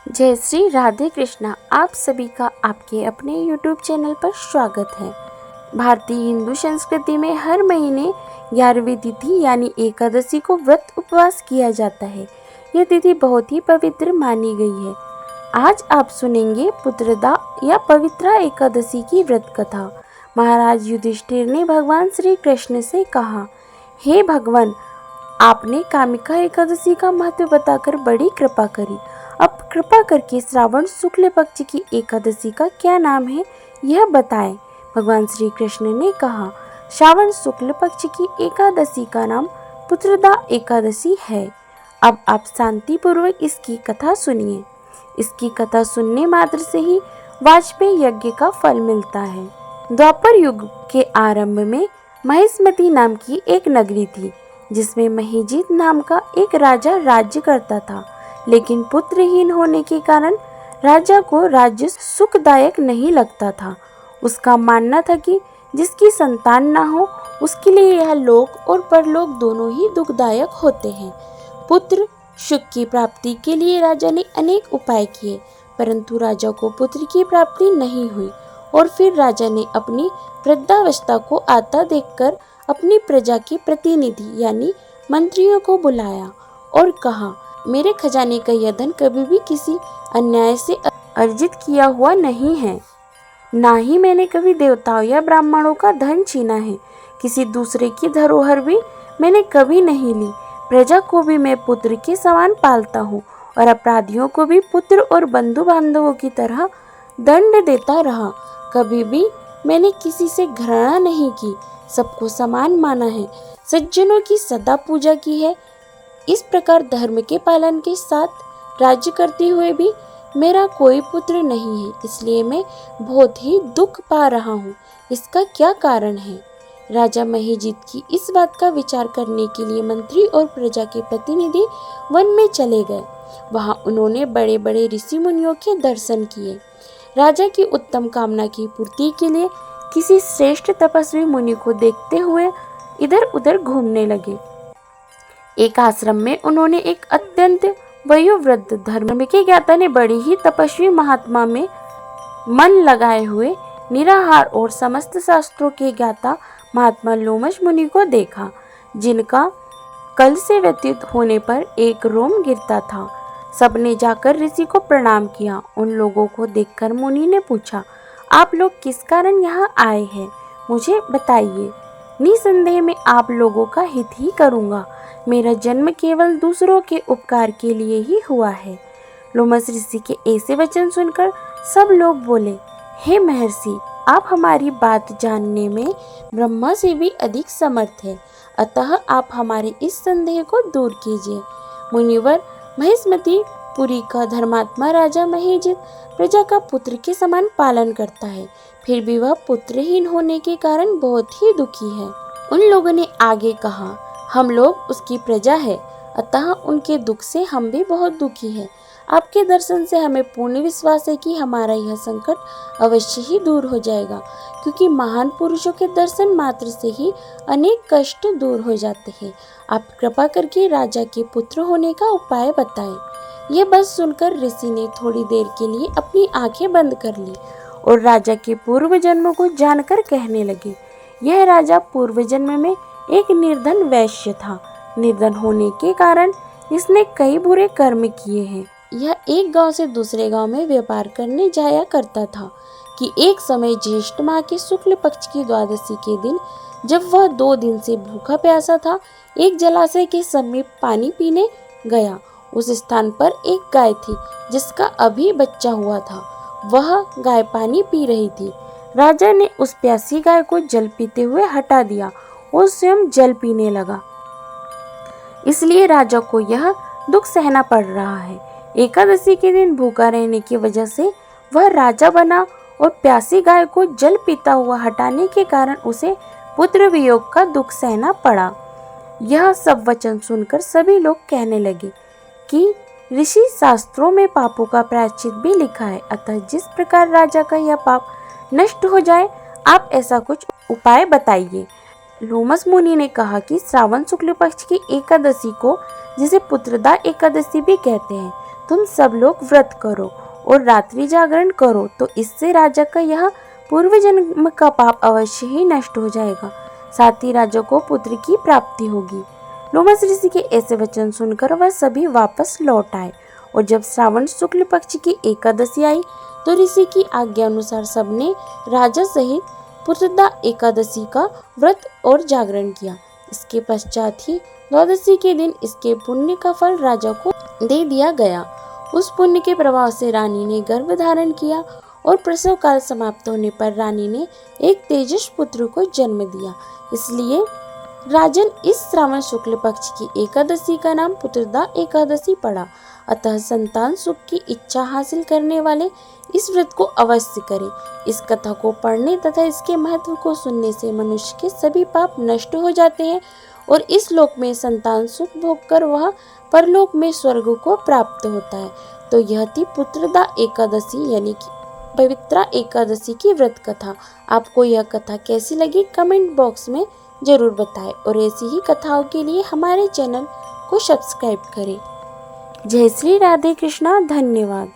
जय श्री राधे कृष्णा। आप सभी का आपके अपने YouTube चैनल पर स्वागत है। भारतीय हिंदू संस्कृति में हर महीने 11वीं तिथि यानी एकादशी को व्रत उपवास किया जाता है। यह तिथि बहुत ही पवित्र मानी गई है। आज आप सुनेंगे पुत्रदा या पवित्रा एकादशी की व्रत कथा। महाराज युधिष्ठिर ने भगवान श्री कृष्ण से कहा, हे भगवान, आपने कामिका एकादशी का महत्व बताकर बड़ी कृपा करी। अब कृपा करके श्रावण शुक्ल पक्ष की एकादशी का क्या नाम है यह बताएं। भगवान श्री कृष्ण ने कहा, श्रावण शुक्ल पक्ष की एकादशी का नाम पुत्रदा एकादशी है। अब आप शांति पूर्वक इसकी कथा सुनिए। इसकी कथा सुनने मात्र से ही वाजपेयी यज्ञ का फल मिलता है। द्वापर युग के आरंभ में महिष्मती नाम की एक नगरी थी, जिसमें महीजित नाम का एक राजा राज्य करता था। लेकिन पुत्रहीन होने के कारण राजा को राज्य सुखदायक नहीं लगता था। उसका मानना था कि जिसकी संतान ना हो उसके लिए यह लोक और परलोक दोनों ही दुखदायक होते हैं। पुत्र सुख की प्राप्ति के लिए राजा ने अनेक उपाय किए, परंतु राजा को पुत्र की प्राप्ति नहीं हुई। और फिर राजा ने अपनी वृद्धावस्था को आता देखकर अपनी प्रजा के प्रतिनिधि यानी मंत्रियों को बुलाया और कहा, मेरे खजाने का यह धन कभी भी किसी अन्याय से अर्जित किया हुआ नहीं है, ना ही मैंने कभी देवताओं या ब्राह्मणों का धन छीना है। किसी दूसरे की धरोहर भी मैंने कभी नहीं ली। प्रजा को भी मैं पुत्र के समान पालता हूँ और अपराधियों को भी पुत्र और बंधु बांधवों की तरह दंड देता रहा। कभी भी मैंने किसी से घृणा नहीं की, सबको समान माना है, सज्जनों की सदा पूजा की है। इस प्रकार धर्म के पालन के साथ राज्य करते हुए भी मेरा कोई पुत्र नहीं है, इसलिए मैं बहुत ही दुख पा रहा हूँ। इसका क्या कारण है? राजा महीजित की इस बात का विचार करने के लिए मंत्री और प्रजा के प्रतिनिधि वन में चले गए। वहां उन्होंने बड़े बड़े ऋषि मुनियों के दर्शन किए। राजा की उत्तम कामना की पूर्ति के लिए किसी श्रेष्ठ तपस्वी मुनि को देखते हुए इधर उधर घूमने लगे। एक आश्रम में उन्होंने एक अत्यंत वयोवृद्ध धर्म के ज्ञाता ने बड़ी ही तपस्वी महात्मा में मन लगाए हुए निराहार और समस्त शास्त्रों के ज्ञाता महात्मा लोमश मुनि को देखा, जिनका कल से व्यतीत होने पर एक रोम गिरता था। सबने जाकर ऋषि को प्रणाम किया। उन लोगों को देखकर मुनि ने पूछा, आप लोग किस कारण यहाँ आए हैं, मुझे बताइए। निसंदेह मैं आप लोगों का हित ही करूँगा। मेरा जन्म केवल दूसरों के उपकार के लिए ही हुआ है। लोमश ऋषि के ऐसे वचन सुनकर सब लोग बोले, हे महर्षि, आप हमारी बात जानने में ब्रह्मा से भी अधिक समर्थ है, अतः आप हमारे इस संदेह को दूर कीजिए। मुनिवर, महिष्मती पुरी का धर्मात्मा राजा महीजित प्रजा का पुत्र के समान पालन करता है, फिर भी वह पुत्रहीन होने के कारण बहुत ही दुखी है। उन लोगों ने आगे कहा, हम लोग उसकी प्रजा है, अतः उनके दुख से हम भी बहुत दुखी हैं। आपके दर्शन से हमें पूर्ण विश्वास है कि हमारा यह संकट अवश्य ही दूर हो जाएगा, क्योंकि महान पुरुषों के दर्शन मात्र से ही अनेक कष्ट दूर हो जाते हैं। आप कृपा करके राजा के पुत्र होने का उपाय बताएं। यह बात सुनकर ऋषि ने थोड़ी देर के लिए अपनी आंखें बंद कर ली और राजा के पूर्व जन्म को जानकर कहने लगे। यह राजा पूर्व जन्म में एक निर्धन वैश्य था। निर्धन होने के कारण इसने कई बुरे कर्म किए हैं। यह एक गांव से दूसरे गांव में व्यापार करने जाया करता था कि एक समय ज्येष्ठ माह के शुक्ल पक्ष की द्वादशी के दिन, जब वह 2 दिन से भूखा प्यासा था, एक जलाशय के समीप पानी पीने गया। उस स्थान पर एक गाय थी जिसका अभी बच्चा हुआ था। वह गाय पानी पी रही थी। राजा ने उस प्यासी गाय को जल पीते हुए हटा दिया और स्वयं जल पीने लगा। इसलिए राजा को यह दुख सहना पड़ रहा है। एकादशी के दिन भूखा रहने की वजह से वह राजा बना और प्यासी गाय को जल पीता हुआ हटाने के कारण उसे पुत्र वियोग का दुख सहना पड़ा। यह सब वचन सुनकर सभी लोग कहने लगे कि ऋषि शास्त्रों में पापों का प्रायश्चित भी लिखा है, अतः जिस प्रकार राजा का यह पाप नष्ट हो जाए, आप ऐसा कुछ उपाय बताइए। लोमश मुनि ने कहा कि श्रावण शुक्ल पक्ष की एकादशी को, जिसे पुत्रदा एकादशी भी कहते हैं, तुम सब लोग व्रत करो और रात्रि जागरण करो, तो इससे राजा का यह पूर्व जन्म का पाप अवश्य ही नष्ट हो जाएगा, साथ ही राजा को पुत्र की प्राप्ति होगी। लोमस ऋषि के ऐसे वचन सुनकर वह सभी वापस लौट आए और जब श्रावण शुक्ल पक्ष की एकादशी आई तो ऋषि की आज्ञा अनुसार सबने राजा सहित पुत्रदा एकादशी का व्रत और जागरण किया। इसके पश्चात ही द्वादशी के दिन इसके पुण्य का फल राजा को दे दिया गया। उस पुण्य के प्रभाव से रानी ने गर्भ धारण किया और प्रसव काल समाप्त होने पर रानी ने एक तेजस पुत्र को जन्म दिया। इसलिए राजन इस श्रावण शुक्ल पक्ष की एकादशी का नाम पुत्रदा एकादशी पड़ा। अतः संतान सुख की इच्छा हासिल करने वाले इस व्रत को अवश्य करें। इस कथा को पढ़ने तथा इसके महत्व को सुनने से मनुष्य के सभी पाप नष्ट हो जाते हैं और इस लोक में संतान सुख भोगकर वह परलोक में स्वर्ग को प्राप्त होता है। तो यह थी पुत्रदा एकादशी यानी कि पवित्रा एकादशी की व्रत कथा। आपको यह कथा कैसी लगी कमेंट बॉक्स में जरूर बताएं और ऐसी ही कथाओं के लिए हमारे चैनल को सब्सक्राइब करें। जय श्री राधे कृष्णा। धन्यवाद।